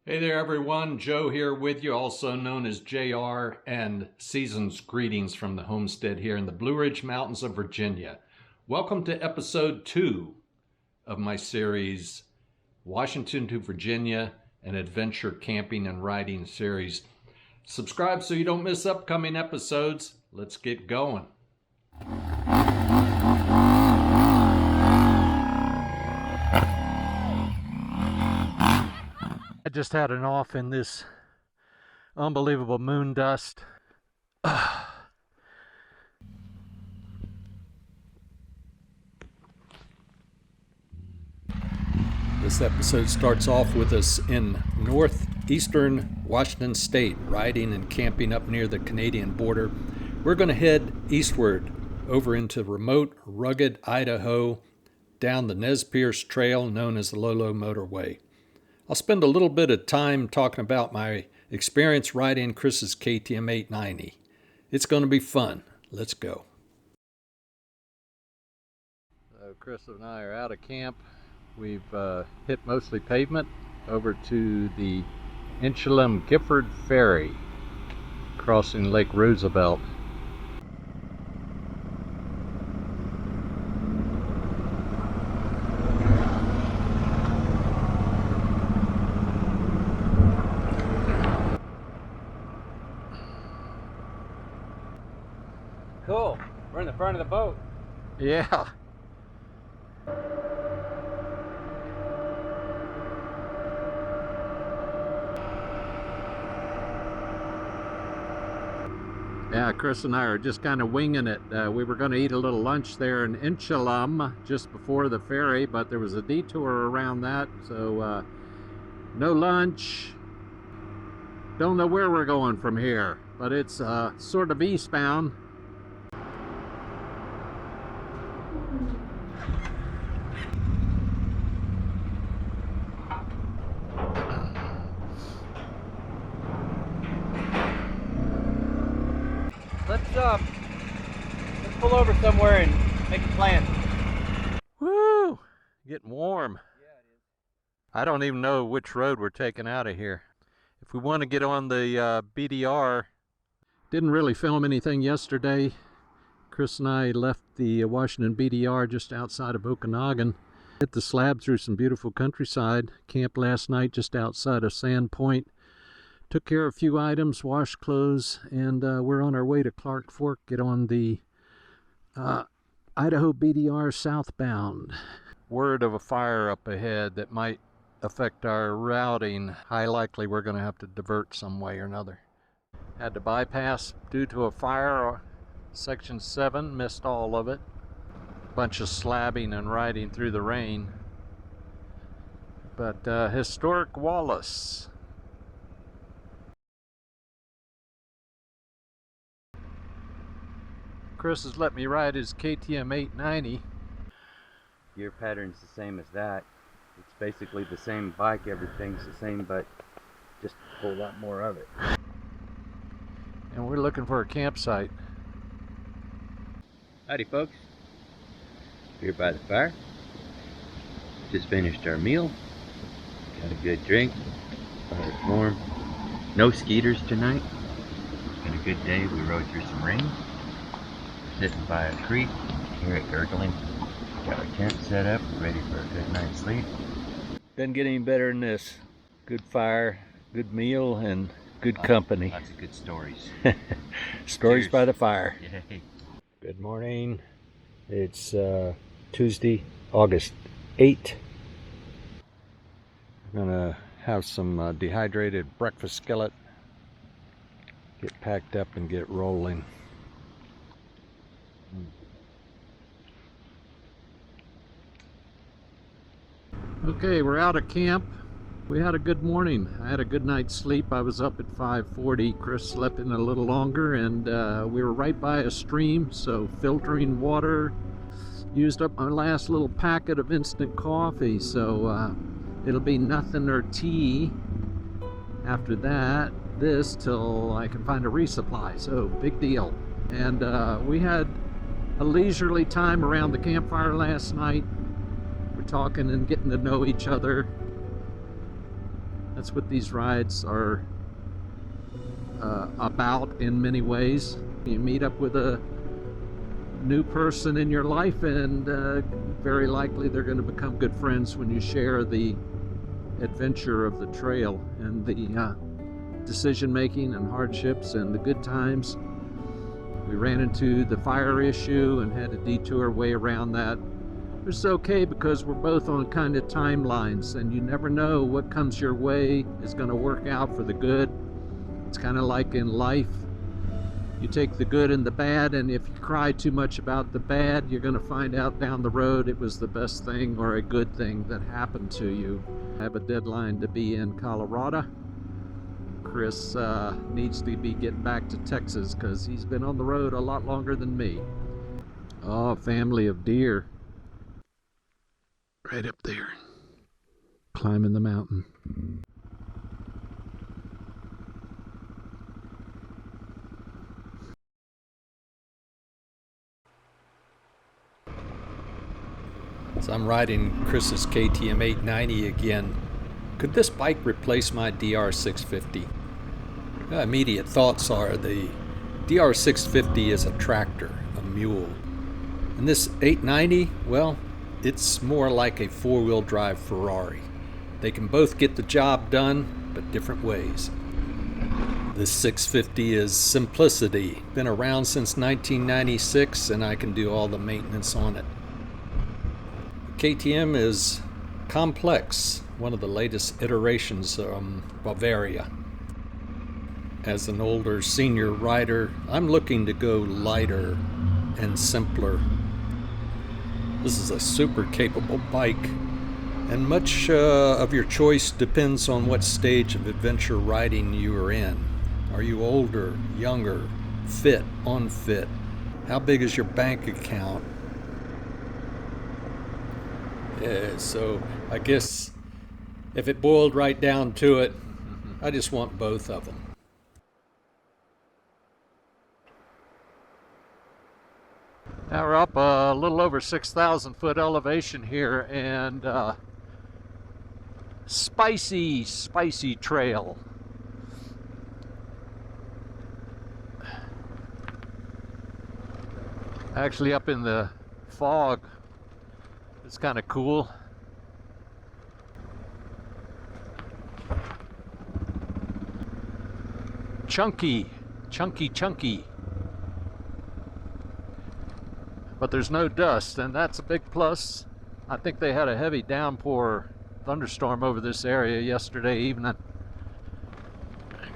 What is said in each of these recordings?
Hey there everyone, Joe here with you, also known as JR, and season's greetings from the homestead here in the Blue Ridge Mountains of Virginia. Welcome to episode 2 of my series, Washington to Virginia, an adventure camping and riding series. Subscribe so you don't miss upcoming episodes. Let's get going. I just had an off in this unbelievable moon dust. This episode starts off with us in northeastern Washington State, riding and camping up near the Canadian border. We're going to head eastward over into remote, rugged Idaho, down the Nez Perce Trail known as the Lolo Motorway. I'll spend a little bit of time talking about my experience riding Chris's KTM 890. It's going to be fun. Let's go. So Chris and I are out of camp. We've hit mostly pavement over to the Gifford Ferry, crossing Lake Roosevelt. Cool. We're in the front of the boat. Yeah. Yeah, Chris and I are just kind of winging it. We were going to eat a little lunch there in Inchalum just before the ferry, but there was a detour around that, so no lunch. Don't know where we're going from here, but it's sort of eastbound. Let's pull over somewhere and make a plan. Woo! Getting warm. Yeah, it is. I don't even know which road we're taking out of here. If we want to get on the BDR, didn't really film anything yesterday. Chris and I left the Washington BDR just outside of Okanagan. Hit the slab through some beautiful countryside. Camped last night just outside of Sand Point. Took care of a few items, washed clothes, and we're on our way to Clark Fork, get on the Idaho BDR southbound. Word of a fire up ahead that might affect our routing. High likely we're going to have to divert some way or another. Had to bypass due to a fire. Section 7, missed all of it. Bunch of slabbing and riding through the rain. But historic Wallace. Chris has let me ride his KTM 890. Gear pattern's the same as that. It's basically the same bike, everything's the same, but just a whole lot more of it. And we're looking for a campsite. Howdy folks. Here by the fire. Just finished our meal. Got a good drink. Fire's warm. No skeeters tonight. Been a good day. We rode through some rain. Sitting by a creek, hear it gurgling. Got our tent set up, ready for a good night's sleep. Doesn't get any better than this. Good fire, good meal, and good company. Lots of good stories. Stories Cheers. by the fire. Yay. Good morning. It's Tuesday, August 8th. I'm gonna have some dehydrated breakfast skillet. Get packed up and get rolling. Okay, we're out of camp. We had a good morning. I had a good night's sleep. I was up at 5:40. Chris slept in a little longer, and we were right by a stream, so filtering water. Used up my last little packet of instant coffee, so it'll be nothing or tea after that. This till I can find a resupply, so big deal. And we had a leisurely time around the campfire last night. We're talking and getting to know each other. That's what these rides are about in many ways. You meet up with a new person in your life, and very likely they're going to become good friends when you share the adventure of the trail and the decision making and hardships and the good times. We ran into the fire issue and had to detour way around that. It's okay because we're both on kind of timelines, and you never know what comes your way is going to work out for the good. It's kind of like in life. You take the good and the bad, and if you cry too much about the bad, you're going to find out down the road it was the best thing or a good thing that happened to you. I have a deadline to be in Colorado. Chris needs to be getting back to Texas because he's been on the road a lot longer than me. Oh, family of deer. Right up there. Climbing the mountain. So I'm riding Chris's KTM 890 again. Could this bike replace my DR650? Immediate thoughts are the DR650 is a tractor, a mule. And this 890, well, it's more like a four-wheel drive Ferrari. They can both get the job done, but different ways. This 650 is simplicity. Been around since 1996, and I can do all the maintenance on it. KTM is complex, one of the latest iterations of Bavaria. As an older senior rider, I'm looking to go lighter and simpler. This is a super capable bike, and much of your choice depends on what stage of adventure riding you are in. Are you older, younger, fit, unfit? How big is your bank account? So I guess if it boiled right down to it, I just want both of them. Now we're up a little over 6,000 foot elevation here, and spicy trail. Actually up in the fog. It's kind of cool. Chunky. But there's no dust, and that's a big plus. I think they had a heavy downpour thunderstorm over this area yesterday evening.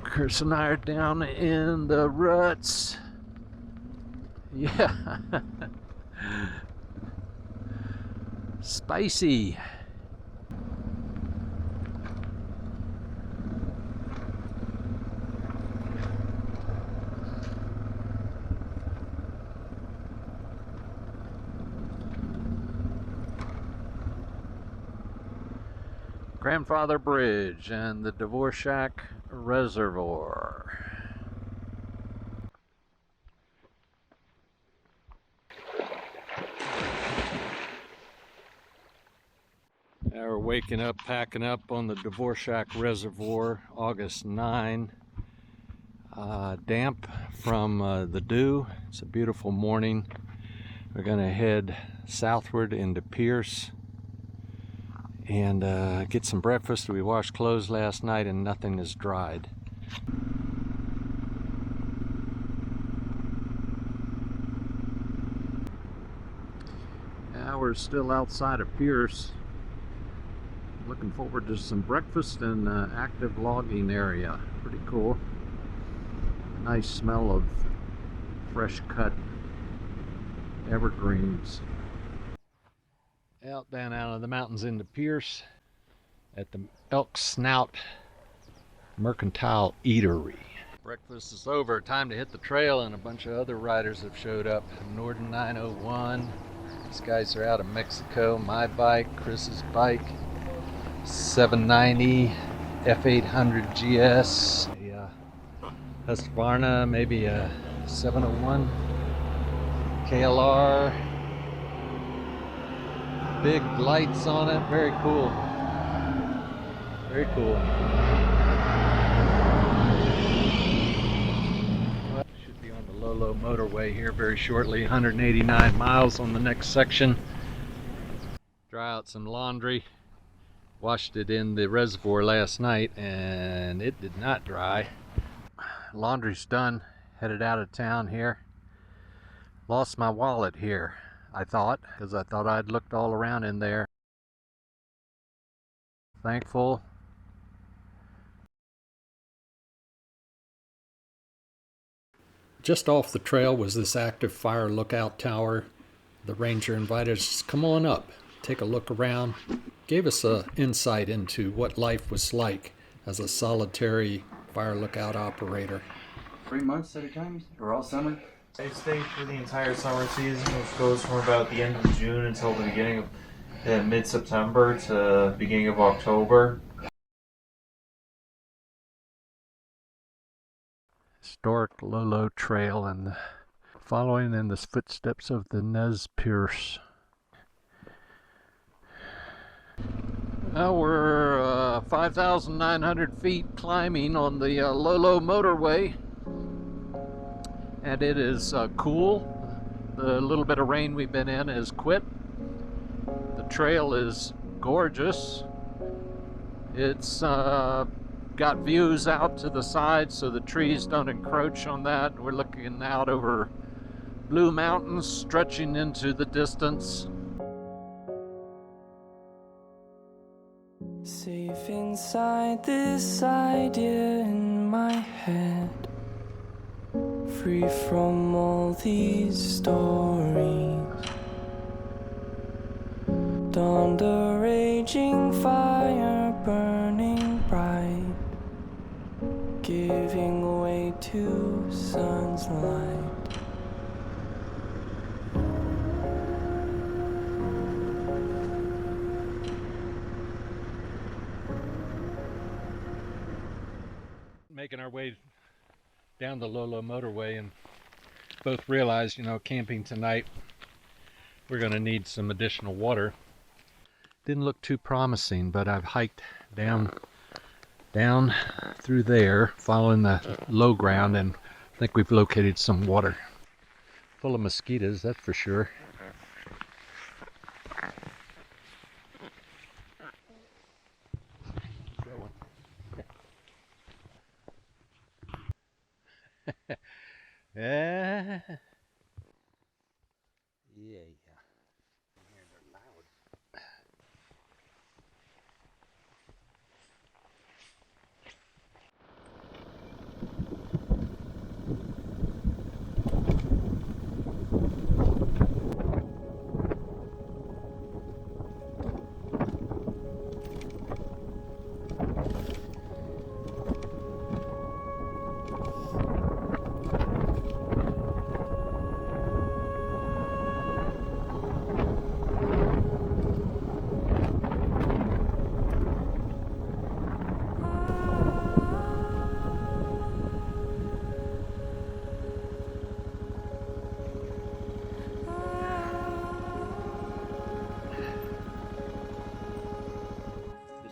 Chris and I are down in the ruts. Yeah. Spicy. Grandfather Bridge and the Dvorak Reservoir. Now we're waking up, packing up on the Dvorak Reservoir, August 9. Damp from the dew. It's a beautiful morning. We're going to head southward into Pierce and get some breakfast. We washed clothes last night and nothing is dried. Now we're still outside of Pierce. Looking forward to some breakfast and active logging area. Pretty cool. Nice smell of fresh cut evergreens. Down out of the mountains into Pierce at the Elk Snout Mercantile Eatery. Breakfast is over, time to hit the trail, and a bunch of other riders have showed up. Norden 901, these guys are out of Mexico. My bike, Chris's bike, 790 F800 GS, a Husqvarna, maybe a 701 KLR. Big lights on it, very cool. Very cool. Motorway here very shortly. 189 miles on the next section. Dry out some laundry. Washed it in the reservoir last night and it did not dry. Laundry's done. Headed out of town here. Lost my wallet here, I thought, because I thought I'd looked all around in there. Thankful. Just off the trail was this active fire lookout tower. The ranger invited us to come on up, take a look around, gave us an insight into what life was like as a solitary fire lookout operator. 3 months at a time, or all summer? I stay for the entire summer season, which goes from about the end of June until the beginning of mid-September to beginning of October. Historic Lolo Trail and following in the footsteps of the Nez Perce. Now we're 5,900 feet climbing on the Lolo Motorway, and it is cool. The little bit of rain we've been in has quit. The trail is gorgeous. It's got views out to the side so the trees don't encroach on that. We're looking out over blue mountains stretching into the distance. Safe inside this idea in my head, free from all these stories. Dawned a raging fire burning bright, giving way to sun's light. Making our way down the Lolo Motorway and both realized, camping tonight, we're going to need some additional water. Didn't look too promising, but I've hiked down through there, following the low ground, and I think we've located some water. Full of mosquitoes, that's for sure. Yeah. They're loud.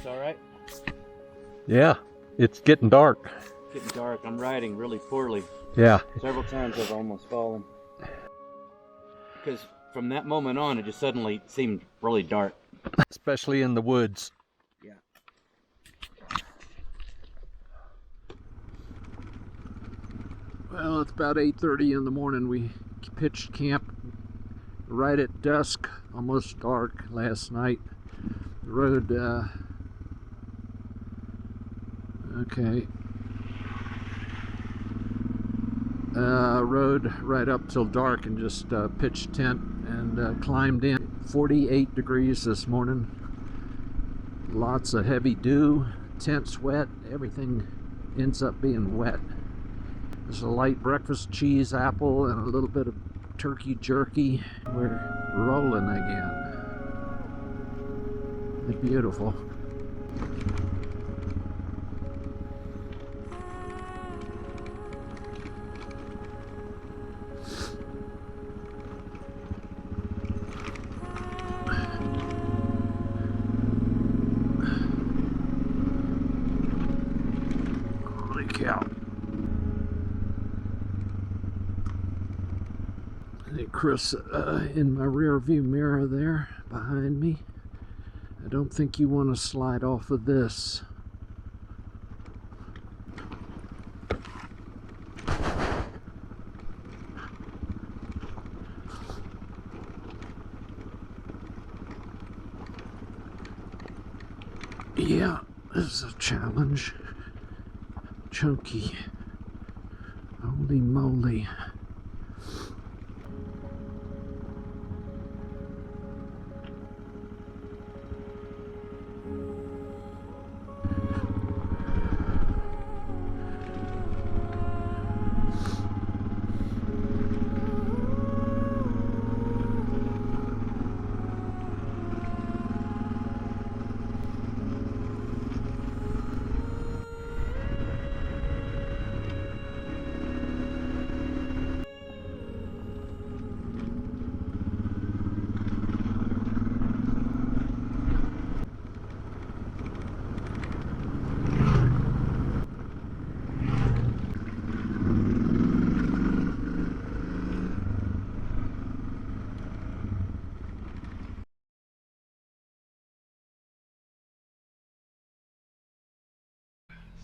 All right. Yeah, it's getting dark. Getting dark. I'm riding really poorly. Yeah. Several times I've almost fallen. Because from that moment on, it just suddenly seemed really dark. Especially in the woods. Yeah. Well, it's about 8:30 in the morning. We pitched camp right at dusk, almost dark last night. The road, rode right up till dark and just pitched tent and climbed in. 48 degrees this morning. Lots of heavy dew, tent's wet, everything ends up being wet. There's a light breakfast, cheese, apple, and a little bit of turkey jerky. We're rolling again. It's beautiful. Holy cow. Chris in my rear view mirror there behind me. I don't think you want to slide off of this. Yeah, this is a challenge. Chunky. Holy moly.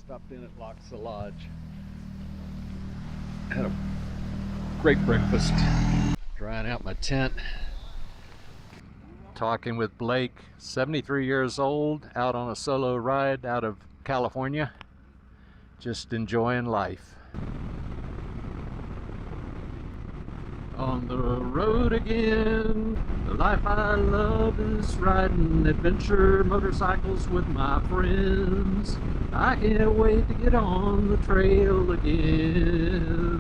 Stopped in at Loxaw Lodge. Had a great breakfast. Drying out my tent. Talking with Blake, 73 years old, out on a solo ride out of California. Just enjoying life. On the road again, the life I love is riding adventure motorcycles with my friends. I can't wait to get on the trail again.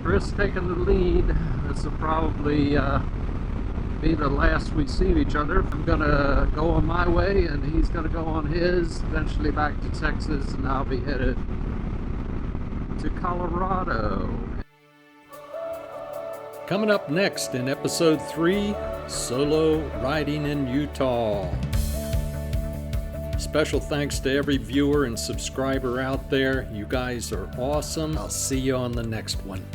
Chris taking the lead. This will probably be the last we see of each other. I'm gonna go on my way and he's gonna go on his, eventually back to Texas, and I'll be headed to Colorado. Coming up next in episode 3, Solo Riding in Utah. Special thanks to every viewer and subscriber out there. You guys are awesome. I'll see you on the next one.